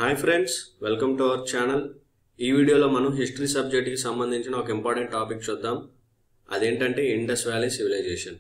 Hi friends, welcome to our channel. ఈ వీడియోలో మనం హిస్టరీ సబ్జెక్ట్కి సంబంధించిన ఒక ఇంపార్టెంట్ టాపిక్ చూద్దాం. అదేంటంటే Indus valley civilization.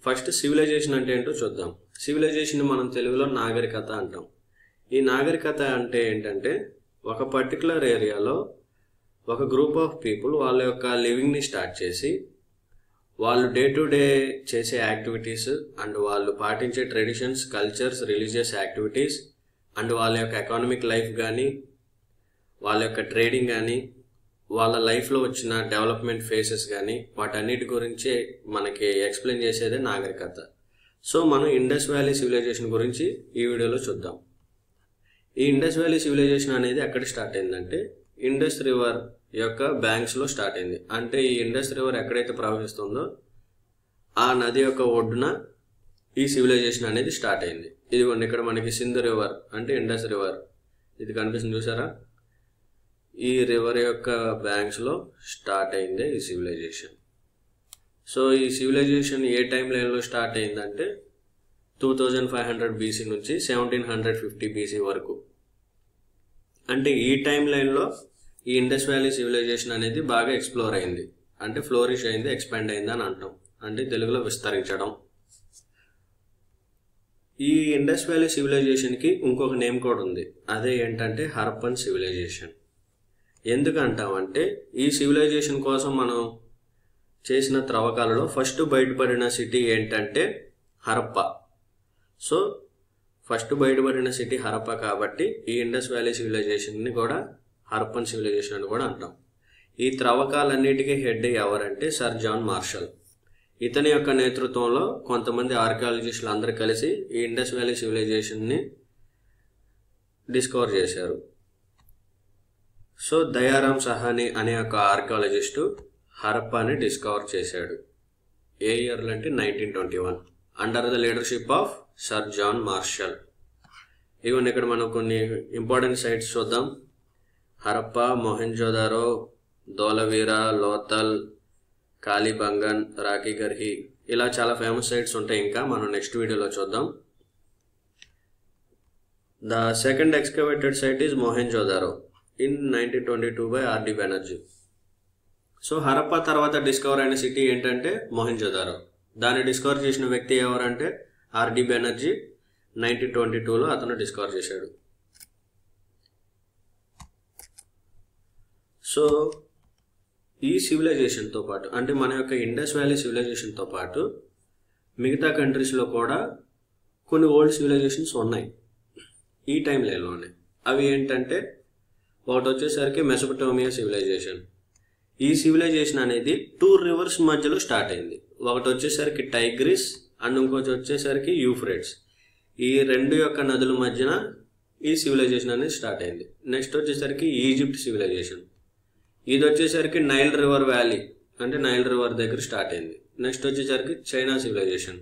First civilization అంటే ఏంటో చూద్దాం. సివిలైజేషన్ మనం తెలుగులో నాగరికత అంటాం. ఈ నాగరికత అంటే ఏంటంటే ఒక పర్టికులర్ ఏరియాలో ఒక గ్రూప్ ఆఫ్ పీపుల్ వాళ్ళ యొక్క లివింగ్ని స్టార్ట్ చేసి వాళ్ళు డే టు డే చేసే యాక్టివిటీస్ అండ్ వాళ్ళు పాటించే traditions, cultures, religious activities and వాళ్ళ యొక్క ఎకానమిక్ లైఫ్ కానీ వాళ్ళ యొక్క ట్రేడింగ్ కానీ వాళ్ళ లైఫ్లో వచ్చిన డెవలప్మెంట్ ఫేసెస్ కానీ వాటన్నిటి గురించి మనకి ఎక్స్ప్లెయిన్ చేసేదే నాగరికత. సో మనం ఇండస్ వ్యాలీ సివిలైజేషన్ గురించి ఈ వీడియోలో చూద్దాం. ఈ ఇండస్ వ్యాలీ సివిలైజేషన్ అనేది ఎక్కడ స్టార్ట్ అయిందంటే ఇండస్ రివర్ యొక్క బ్యాంక్స్లో స్టార్ట్ అయింది. అంటే ఈ ఇండస్ రివర్ ఎక్కడైతే ప్రవహిస్తుందో ఆ నది యొక్క ఒడ్డున ఈ సివిలైజేషన్ అనేది స్టార్ట్ అయింది. ఇదిగోండి ఇక్కడ మనకి సింధు రివర్ అంటే ఇండస్ రివర్ ఇది కనిపిస్తుంది చూసారా. ఈ రివర్ యొక్క బ్యాంక్స్లో స్టార్ట్ అయిందే ఈ సివిలైజేషన్. సో ఈ సివిలైజేషన్ ఏ టైం లైన్లో స్టార్ట్ అయిందంటే 2500 BC నుంచి 1750 BC వరకు. అంటే ఈ టైం లైన్లో ఈ ఇండస్ వ్యాలీ సివిలైజేషన్ అనేది బాగా ఎక్స్ప్లోర్ అయింది, అంటే ఫ్లోరిష్ అయింది, ఎక్స్పాండ్ అయింది అని అంటాం. అంటే తెలుగులో విస్తరించడం. ఈ ఇండస్ వ్యాలీ సివిలైజేషన్కి ఇంకొక నేమ్ కూడా ఉంది. అదే ఏంటంటే హరప్పన్ సివిలైజేషన్. ఎందుకంటామంటే ఈ సివిలైజేషన్ కోసం మనం చేసిన త్రవ్వకాలలో ఫస్ట్ బయటపడిన సిటీ ఏంటంటే హరప్ప. సో ఫస్ట్ బయటపడిన సిటీ హరప్ప కాబట్టి ఈ ఇండస్ వ్యాలీ సివిలైజేషన్ని కూడా హరప్పన్ సివిలైజేషన్ అని కూడా అంటాం. ఈ త్రవ్వకాలన్నిటికీ హెడ్ ఎవరంటే సర్ జాన్ మార్షల్. ఇతని యొక్క నేతృత్వంలో కొంతమంది ఆర్కియాలజిస్టులు అందరూ కలిసి ఈ ఇండస్ వ్యాలీ సివిలైజేషన్ని డిస్కవర్ చేశారు. సో దయారాం సహాని అనే ఒక ఆర్కియాలజిస్టు హరప్పాని డిస్కవర్ చేశాడు. ఏ ఇయర్లో అంటే 1921 under the leadership of sir John Marshall. ఇవన్నీ ఇక్కడ మనం కొన్ని ఇంపార్టెంట్ సైట్స్ చూద్దాం. హరప్ప, మొహెంజోదారో, ధోలవీరా, లోథల్, కాళీబంగన్, రాకీగర్హి, ఇలా చాలా ఫేమస్ సైట్స్ ఉంటాయి. ఇంకా మనం నెక్స్ట్ వీడియోలో చూద్దాం. The second excavated site is Mohenjodaro in 1922 by R D Banerjee. So Harappa తర్వాత డిస్కవర్ అయిన సిటీ ఏంటంటే మొహెంజోదారో. దాన్ని డిస్కవర్ చేసిన వ్యక్తి ఎవరంటే ఆర్డి బెనర్జీ. 1922లో అతను డిస్కవర్ చేశాడు. సో ఈ సివిలైజేషన్తో పాటు అంటే మన యొక్క ఇండస్ వ్యాలీ సివిలైజేషన్తో పాటు మిగతా కంట్రీస్లో కూడా కొన్ని ఓల్డ్ సివిలైజేషన్స్ ఉన్నాయి ఈ టైం లైన్లోనే. అవి ఏంటంటే ఒకటి వచ్చేసరికి మెసోపటోమియా సివిలైజేషన్. ఈ సివిలైజేషన్ అనేది 2 రివర్స్ మధ్యలో స్టార్ట్ అయింది. ఒకటి వచ్చేసరికి టైగ్రిస్ అండ్ ఇంకొకటి వచ్చేసరికి యూఫ్రేట్స్. ఈ రెండు యొక్క నదుల మధ్యన ఈ సివిలైజేషన్ అనేది స్టార్ట్ అయింది. నెక్స్ట్ వచ్చేసరికి ఈజిప్ట్ సివిలైజేషన్. ఇది వచ్చేసరికి నైల్ రివర్ వ్యాలీ అంటే నైల్ రివర్ దగ్గర స్టార్ట్ అయింది. నెక్స్ట్ వచ్చేసరికి చైనా సివిలైజేషన్.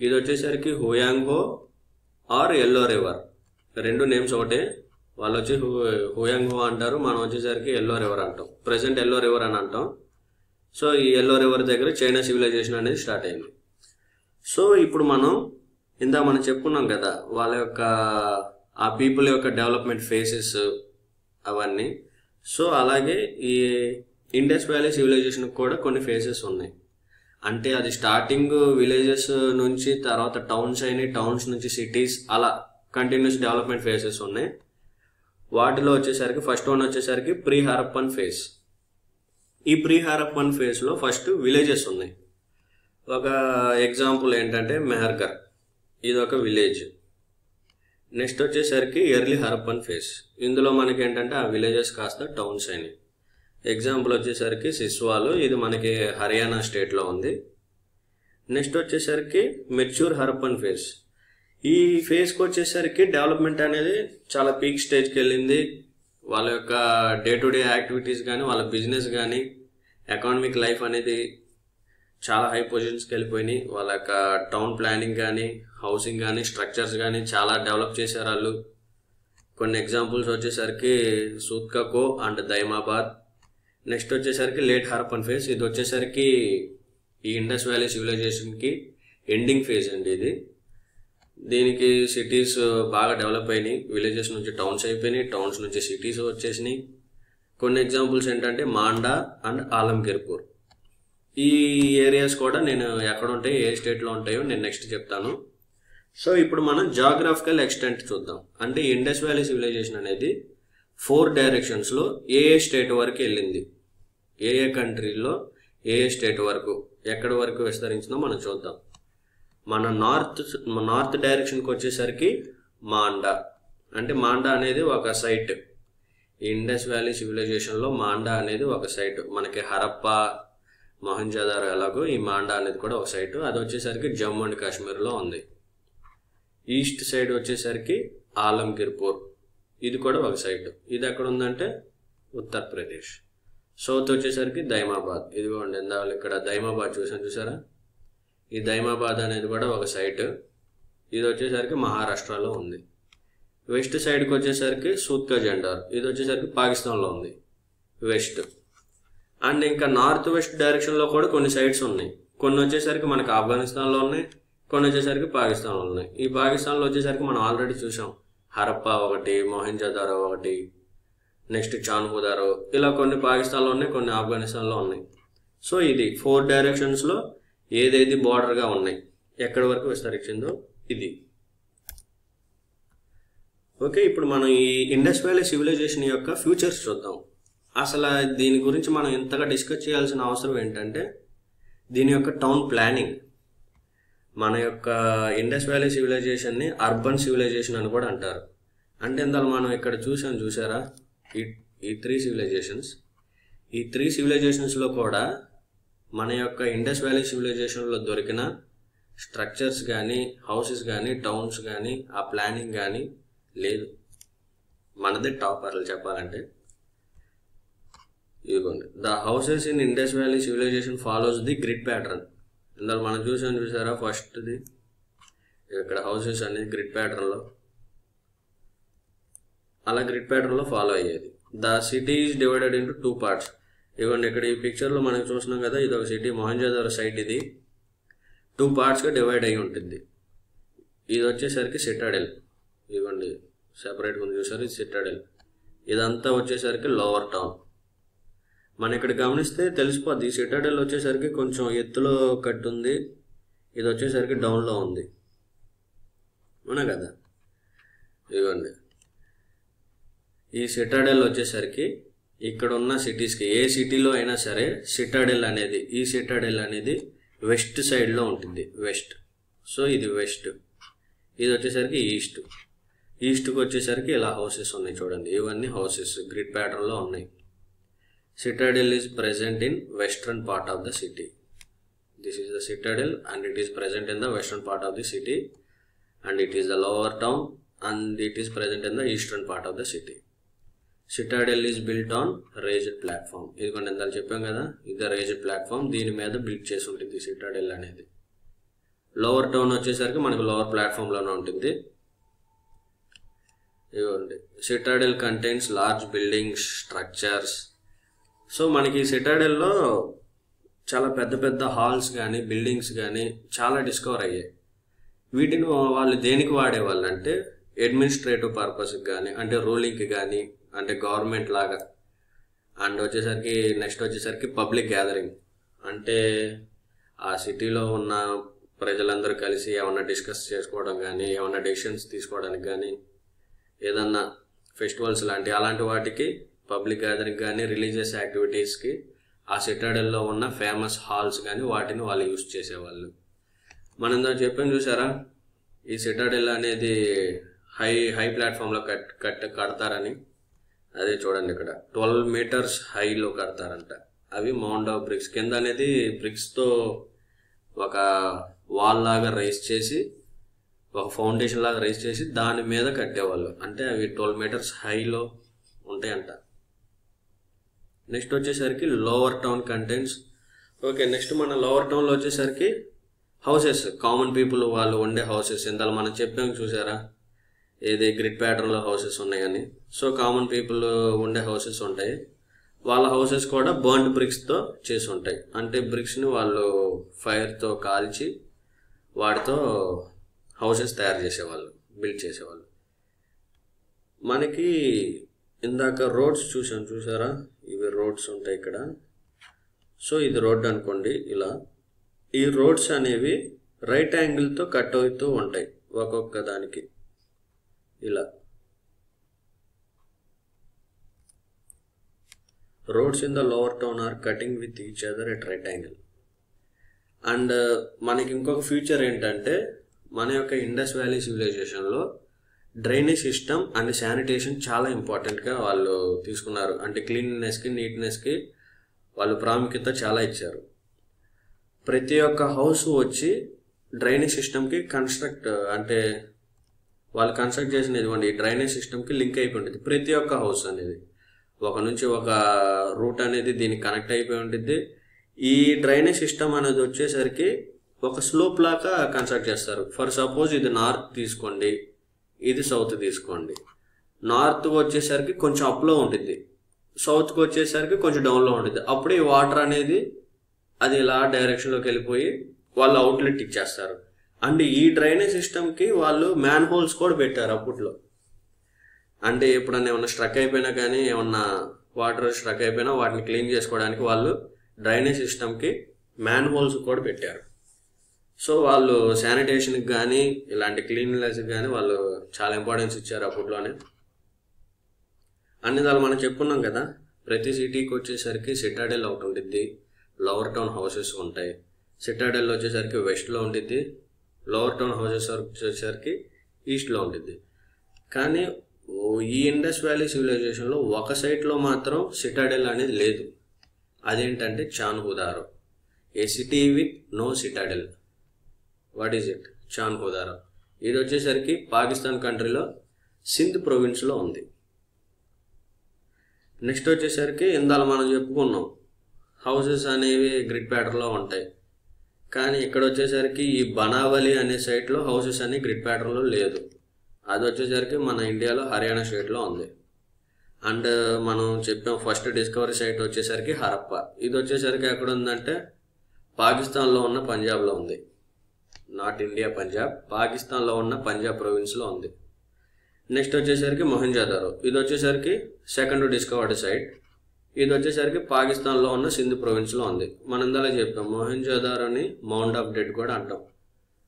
ఇది వచ్చేసరికి హుయాంగ్హో ఆర్ ఎల్లో రివర్. రెండు నేమ్స్ ఒకటే. వాళ్ళు వచ్చి హుయాంగ్హో అంటారు, మనం వచ్చేసరికి ఎల్లో రివర్ అంటాం. ప్రెసెంట్ ఎల్లో రివర్ అని అంటాం. సో ఈ ఎల్లో రివర్ దగ్గర చైనా సివిలైజేషన్ అనేది స్టార్ట్ అయింది. సో ఇప్పుడు మనం చెప్పుకున్నాం కదా వాళ్ళ యొక్క ఆ పీపుల్ యొక్క డెవలప్మెంట్ ఫేసెస్ అవన్నీ. సో అలాగే ఈ ఇండస్ వ్యాలీ సివిలైజేషన్ కూడా కొన్ని ఫేసెస్ ఉన్నాయి. అంటే అది స్టార్టింగ్ విలేజెస్ నుంచి తర్వాత టౌన్స్ అయినాయి, టౌన్స్ నుంచి సిటీస్, అలా కంటిన్యూస్ డెవలప్మెంట్ ఫేసెస్ ఉన్నాయి. వాటిలో వచ్చేసరికి ఫస్ట్ వన్ వచ్చేసరికి ప్రీ హరప్పన్ ఫేజ్. ఈ ప్రీ హరప్పన్ ఫేజ్లో ఫస్ట్ విలేజెస్ ఉన్నాయి. ఒక ఎగ్జాంపుల్ ఏంటంటే మెహర్గర్, ఇది ఒక విలేజ్. నెక్స్ట్ వచ్చేసరికి ఎర్లీ హరప్పన్ ఫేజ్. ఇందులో మనకి ఏంటంటే ఆ విలేజెస్ కాస్త టౌన్స్ అయినాయి. ఎగ్జాంపుల్ వచ్చేసరికి సిస్వాలు, ఇది మనకి హర్యానా స్టేట్లో ఉంది. నెక్స్ట్ వచ్చేసరికి మెచ్యూర్ హరప్పన్ ఫేజ్. ఈ ఫేజ్కి వచ్చేసరికి డెవలప్మెంట్ అనేది చాలా పీక్ స్టేజ్కి వెళ్ళింది. వాళ్ళ యొక్క డే టు డే యాక్టివిటీస్ కానీ వాళ్ళ బిజినెస్ కానీ ఎకానమిక్ లైఫ్ అనేది చాలా హై పొజిషన్స్కి వెళ్ళిపోయినాయి. వాళ్ళ యొక్క టౌన్ ప్లానింగ్ కానీ హౌసింగ్ కానీ స్ట్రక్చర్స్ కానీ చాలా డెవలప్ చేశారు వాళ్ళు. కొన్ని ఎగ్జాంపుల్స్ వచ్చేసరికి సూత్కకో అండ్ దైమాబాద్. నెక్స్ట్ వచ్చేసరికి లేట్ హరప్పన్ ఫేజ్. ఇది వచ్చేసరికి ఈ ఇండస్ వ్యాలీ సివిలైజేషన్కి ఎండింగ్ ఫేజ్ అండి. ఇది దీనికి సిటీస్ బాగా డెవలప్ అయినాయి, విలేజెస్ నుంచి టౌన్స్ అయిపోయినాయి, టౌన్స్ నుంచి సిటీస్ వచ్చేసినాయి. కొన్ని ఎగ్జాంపుల్స్ ఏంటంటే మాండా అండ్ ఆలంగీర్పూర్. ఈ ఏరియాస్ కూడా నేను ఎక్కడ ఉంటాయో, ఏ స్టేట్లో ఉంటాయో నేను నెక్స్ట్ చెప్తాను. సో ఇప్పుడు మనం జాగ్రఫికల్ ఎక్స్టెంట్ చూద్దాం. అంటే ఇండస్ వ్యాలీ సివిలైజేషన్ అనేది 4 డైరెక్షన్స్లో ఏ స్టేట్ వరకు వెళ్ళింది, ఏ కంట్రీలో ఏ స్టేట్ వరకు, ఎక్కడి వరకు విస్తరించిందో మనం చూద్దాం. మన నార్త్ డైరెక్షన్కి వచ్చేసరికి మాండా. అంటే మాండా అనేది ఒక సైట్. ఇండస్ వ్యాలీ సివిలైజేషన్లో మాండా అనేది ఒక సైట్. మనకి హరప్పా, మొహంజోదారో ఎలాగో ఈ మాండా అనేది కూడా ఒక సైట్. అది వచ్చేసరికి జమ్మూ అండ్ కాశ్మీర్లో ఉంది. ఈస్ట్ సైడ్ వచ్చేసరికి ఆలంగీర్పూర్, ఇది కూడా ఒక సైట్. ఇది ఎక్కడ ఉందంటే ఉత్తరప్రదేశ్. సౌత్ వచ్చేసరికి దైమాబాద్, ఇదిగోండి ఇందాక ఇక్కడ దైమాబాద్ చూసారా, ఈ దైమాబాద్ అనేది కూడా ఒక సైట్. ఇది వచ్చేసరికి మహారాష్ట్రలో ఉంది. వెస్ట్ సైడ్కి వచ్చేసరికి సూత్కా జెండార్, ఇది వచ్చేసరికి పాకిస్తాన్లో ఉంది వెస్ట్. అండ్ ఇంకా నార్త్ వెస్ట్ డైరెక్షన్లో కూడా కొన్ని సైట్స్ ఉన్నాయి. కొన్ని వచ్చేసరికి మనకి ఆఫ్ఘనిస్తాన్లో ఉన్నాయి, కొన్ని వచ్చేసరికి పాకిస్తాన్లో ఉన్నాయి. ఈ పాకిస్తాన్లో వచ్చేసరికి మనం ఆల్రెడీ చూసాం, హరప్పా ఒకటి, మొహంజోదారో ఒకటి, నెక్స్ట్ చాన్హుదారో, ఇలా కొన్ని పాకిస్తాన్లో ఉన్నాయి, కొన్ని ఆఫ్ఘనిస్తాన్లో ఉన్నాయి. సో ఇది 4 డైరెక్షన్స్లో ఏదేది బార్డర్గా ఉన్నాయి, ఎక్కడి వరకు విస్తరించిందో ఇది. ఓకే, ఇప్పుడు మనం ఈ ఇండస్ వ్యాలీ సివిలైజేషన్ యొక్క ఫ్యూచర్స్ చూద్దాం. అసలు దీని గురించి మనం ఇంతగా డిస్కస్ చేయాల్సిన అవసరం ఏంటంటే దీని యొక్క టౌన్ ప్లానింగ్. మన యొక్క ఇండస్ వ్యాలీ సివిలైజేషన్ని అర్బన్ సివిలైజేషన్ అని కూడా అంటారు. అంటే ఇందులో మనం ఇక్కడ చూసారా ఈ 3 సివిలైజేషన్స్. ఈ 3 సివిలైజేషన్స్లో కూడా మన యొక్క ఇండస్ వ్యాలీ సివిలైజేషన్లో దొరికిన స్ట్రక్చర్స్ కానీ, హౌసెస్ కానీ, టౌన్స్ కానీ, ఆ ప్లానింగ్ కానీ లేదు. మనదే టాప్ అసలు చెప్పాలంటే. ఇదిగోండి, the houses in Indus valley civilization follows the grid pattern. ఇందులో మనం చూసారా ఫస్ట్ది, ఇక్కడ హౌసెస్ అనేది గ్రిడ్ ప్యాటర్న్లో, అలా గ్రిడ్ ప్యాటర్న్లో ఫాలో అయ్యేది. The city is divided into 2 parts. ఇవ్వండి ఇక్కడ ఈ పిక్చర్లో మనం చూస్తున్నాం కదా, ఇది ఒక సిటీ మొహంజోదారో సైట్. ఇది 2 పార్ట్స్గా డివైడ్ అయ్యి ఉంటుంది. ఇది వచ్చేసరికి సిటాడెల్, ఇవ్వండి సెపరేట్గా ఉంది చూసారు, ఇది సిటాడెల్. ఇదంతా వచ్చేసరికి లోవర్ టౌన్. మనం ఇక్కడ గమనిస్తే తెలిసిపోద్ది, ఈ సిటాడెల్ వచ్చేసరికి కొంచెం ఎత్తులో కట్టుంది, ఇది వచ్చేసరికి డౌన్లో ఉంది, అవునా కదా. ఇవ్వండి ఈ సిటాడెల్ వచ్చేసరికి ఇక్కడ ఉన్న సిటీస్కి, ఏ సిటీలో అయినా సరే సిటాడెల్ అనేది, ఈ సిటాడెల్ అనేది వెస్ట్ సైడ్లో ఉంటుంది, వెస్ట్. సో ఇది వెస్ట్, ఇది వచ్చేసరికి ఈస్ట్కి వచ్చేసరికి ఇలా హౌసెస్ ఉన్నాయి చూడండి, ఇవన్నీ హౌసెస్ గ్రిడ్ ప్యాటర్న్లో ఉన్నాయి. Citadel is present in western part of the city. This is the Citadel and it is present in the western part of the city and it is the lower town and it is present in the eastern part of the city. Citadel is built on raised platform. ఇదిగోండి ఇందాక చెప్పాం కదా, ఇది raised platform, దీని మీద build చేసి ఉంటుంది Citadel అనేది. లోవర్ టౌన్ వచ్చేసరికి మనకు లోవర్ ప్లాట్ఫామ్లోనే ఉంటుంది. ఇదిగోండి Citadel contains large buildings, structures. So మనకి సిటాడెల్లో చాలా పెద్ద పెద్ద హాల్స్ కానీ, బిల్డింగ్స్ కానీ చాలా డిస్కవర్ అయ్యాయి. వీటిని వాళ్ళు దేనికి వాడేవాళ్ళు అంటే అడ్మినిస్ట్రేటివ్ పర్పస్కి కానీ, అంటే రూలింగ్కి కానీ, అంటే గవర్నమెంట్ లాగా. అండ్ వచ్చేసరికి నెక్స్ట్ వచ్చేసరికి పబ్లిక్ గ్యాదరింగ్, అంటే ఆ సిటీలో ఉన్న ప్రజలందరూ కలిసి ఏమన్నా డిస్కస్ చేసుకోవడం కానీ, ఏమన్నా డెసిషన్స్ తీసుకోవడానికి కానీ, ఏదన్నా ఫెస్టివల్స్ అలాంటి వాటికి పబ్లిక్ గ్యాదరింగ్ కానీ, రిలీజియస్ యాక్టివిటీస్కి ఆ సిటాడెల్లో ఉన్న ఫేమస్ హాల్స్ కానీ వాటిని వాళ్ళు యూజ్ చేసేవాళ్ళు. మనం ఇందాక చెప్పాను చూసారా, ఈ సిటాడెల్ అనేది హై ప్లాట్ఫామ్లో కడతారని. అదే చూడండి ఇక్కడ 12 మీటర్స్ హైలో కడతారంట. అవి మౌండ్ ఆఫ్ బ్రిక్స్ కింద అనేది బ్రిక్స్తో ఒక వాల్ లాగా రైజ్ చేసి, ఒక ఫౌండేషన్ లాగా రైజ్ చేసి దాని మీద కట్టేవాళ్ళు. అంటే అవి 12 మీటర్స్ హైలో ఉంటాయంట. నెక్స్ట్ వచ్చేసరికి lower town contents. Okay, next మన లోవర్ టౌన్లో వచ్చేసరికి హౌసెస్, కామన్ పీపుల్ వాళ్ళు ఉండే హౌసెస్. ఇందాక మనం చెప్పాము చూసారా, ఏది గ్రిడ్ ప్యాటర్న్లో హౌసెస్ ఉన్నాయని. సో కామన్ పీపుల్ ఉండే హౌసెస్ ఉంటాయి. వాళ్ళ హౌసెస్ కూడా బర్న్డ్ బ్రిక్స్తో చేసి ఉంటాయి. అంటే బ్రిక్స్ని వాళ్ళు ఫైర్తో కాల్చి వాటితో హౌసెస్ తయారు చేసేవాళ్ళు, బిల్డ్ చేసేవాళ్ళు. మనకి ఇందాక రోడ్స్ చూసారా, ఇవి రోడ్స్ ఉంటాయి ఇక్కడ. సో ఇది రోడ్ అనుకోండి. ఇలా ఈ రోడ్స్ అనేవి రైట్ యాంగిల్తో కట్ అవుతూ ఉంటాయి ఒక్కొక్క దానికి. ఇలా roads in the lower town are cutting with each other at right angle. And మనకి ఇంకొక ఫ్యూచర్ ఏంటంటే, మన యొక్క ఇండస్ వ్యాలీ సివిలైజేషన్లో డ్రైనేజ్ సిస్టమ్ అండ్ శానిటేషన్ చాలా ఇంపార్టెంట్గా వాళ్ళు తీసుకున్నారు. అంటే క్లీన్నెస్కి, నీట్నెస్కి వాళ్ళు ప్రాముఖ్యత చాలా ఇచ్చారు. ప్రతి ఒక్క హౌస్ వచ్చి డ్రైనేజ్ సిస్టమ్కి అంటే వాళ్ళు కన్స్ట్రక్ట్ చేసిన ఇదిగోండి డ్రైనేజ్ సిస్టమ్కి లింక్ అయిపోయి ఉంటుంది. ప్రతి ఒక్క హౌస్ అనేది ఒక నుంచి ఒక రూట్ అనేది దీనికి కనెక్ట్ అయిపోయి ఉంటుంది. ఈ డ్రైనేజ్ సిస్టమ్ అనేది వచ్చేసరికి ఒక స్లోప్ లాగా కన్స్ట్రక్ట్ చేస్తారు. ఫర్ సపోజ్ ఇది నార్త్ తీసుకోండి, ఇది సౌత్ తీసుకోండి. నార్త్ వచ్చేసరికి కొంచెం అప్లో ఉంటుంది, సౌత్కి వచ్చేసరికి కొంచెం డౌన్లో ఉంటుంది. అప్పుడు ఈ వాటర్ అనేది అది ఇలా డైరెక్షన్లోకి వెళ్ళిపోయి వాళ్ళు అవుట్లెట్ ఇచ్చేస్తారు. అండ్ ఈ డ్రైనేజ్ సిస్టమ్కి వాళ్ళు మ్యాన్ హోల్స్ కూడా పెట్టారు అప్పట్లో. అంటే ఎప్పుడన్నా ఏమన్నా స్ట్రక్ అయిపోయినా కానీ, ఏమన్నా వాటర్ స్ట్రక్ అయిపోయినా వాటిని క్లీన్ చేసుకోవడానికి వాళ్ళు డ్రైనేజ్ సిస్టమ్కి మ్యాన్ హోల్స్ కూడా పెట్టారు. సో వాళ్ళు శానిటేషన్కి కానీ ఇలాంటి క్లీన్లెస్కి కానీ వాళ్ళు చాలా ఇంపార్టెన్స్ ఇచ్చారు అప్పట్లోనే. అన్ని దాన్ని మనం చెప్పుకున్నాం కదా, ప్రతి సిటీకి వచ్చేసరికి సిటాడెల్ ఒకటి ఉంటుంది, లోవర్ టౌన్ హౌసెస్ ఉంటాయి. సిటాడెల్ వచ్చేసరికి వెస్ట్లో ఉంటుంది, లోవర్ టౌన్ హౌసెస్ వచ్చేసరికి ఈస్ట్లో ఉంటుంది. కానీ ఈ ఇండస్ వ్యాలీ సివిలైజేషన్లో ఒక సైట్లో మాత్రం సిటాడెల్ అనేది లేదు. అదేంటంటే Chanhudaro, a city with no citadel. What is it? Chanhudaro. ఇది వచ్చేసరికి పాకిస్తాన్ కంట్రీలో సింధ్ ప్రొవిన్స్లో ఉంది. నెక్స్ట్ వచ్చేసరికి ఇందాక మనం చెప్పుకున్నాం హౌసెస్ అనేవి గ్రిడ్ ప్యాటర్న్లో ఉంటాయి. కానీ ఇక్కడ వచ్చేసరికి ఈ బనావలి అనే సైట్లో హౌసెస్ అనేవి గ్రిడ్ ప్యాటర్న్లో లేదు. అది వచ్చేసరికి మన ఇండియాలో హర్యానా స్టేట్లో ఉంది. అండ్ మనం చెప్పాం ఫస్ట్ డిస్కవరీ సైట్ వచ్చేసరికి హరప్ప. ఇది వచ్చేసరికి ఎక్కడ ఉందంటే పాకిస్తాన్లో ఉన్న పంజాబ్లో ఉంది. నాట్ ఇండియా, పంజాబ్, పాకిస్తాన్లో ఉన్న పంజాబ్ ప్రొవిన్స్లో ఉంది. నెక్స్ట్ వచ్చేసరికి మొహెంజోదారో. ఇది వచ్చేసరికి సెకండ్ డిస్కవర్డ్ సైట్. ఇది వచ్చేసరికి పాకిస్తాన్లో ఉన్న సింధ్ ప్రొవిన్స్లో ఉంది. మనం ఇందాక చెప్పాం మొహెంజోదారోని మౌంట్ ఆఫ్ డెడ్ కూడా అంటాం.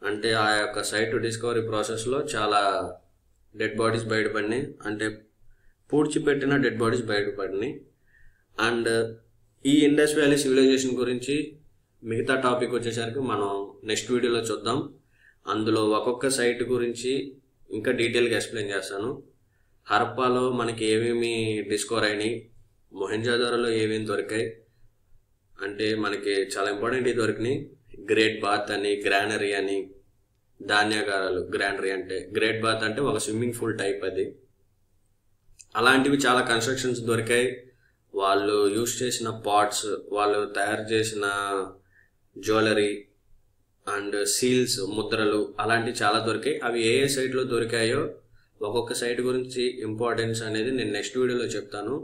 అంటే ఆ యొక్క సైట్ డిస్కవరీ ప్రాసెస్లో చాలా డెడ్ బాడీస్ బయటపడినాయి, అంటే పూడ్చిపెట్టిన డెడ్ బాడీస్ బయటపడినాయి. అండ్ ఈ ఇండస్ వ్యాలీ సివిలైజేషన్ గురించి మిగతా టాపిక్ వచ్చేసరికి మనం నెక్స్ట్ వీడియోలో చూద్దాం. అందులో ఒక్కొక్క సైట్ గురించి ఇంకా డీటెయిల్గా ఎక్స్ప్లెయిన్ చేస్తాను. హరప్పాలో మనకి ఏమేమి డిస్కవర్ అయినాయి, మొహెంజోదారోలో ఏమేమి దొరికాయి, అంటే మనకి చాలా ఇంపార్టెంట్ దొరికినాయి. గ్రేట్ బాత్ అని, గ్రానరీ అని, ధాన్యాగారాలు. గ్రానరీ అంటే గ్రేట్ బాత్ అంటే ఒక స్విమ్మింగ్ పూల్ టైప్ అది. అలాంటివి చాలా కన్స్ట్రక్షన్స్ దొరికాయి. వాళ్ళు యూజ్ చేసిన పాట్స్, వాళ్ళు తయారు చేసిన జ్యువెలరీ అండ్ సీల్స్, ముద్రలు, అలాంటివి చాలా దొరికాయి. అవి ఏ ఏ సైట్లో దొరికాయో ఒక్కొక్క సైట్ గురించి ఇంపార్టెన్స్ అనేది నేను నెక్స్ట్ వీడియోలో చెప్తాను.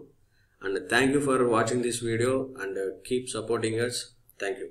And thank you for watching this video and keep supporting us. Thank you.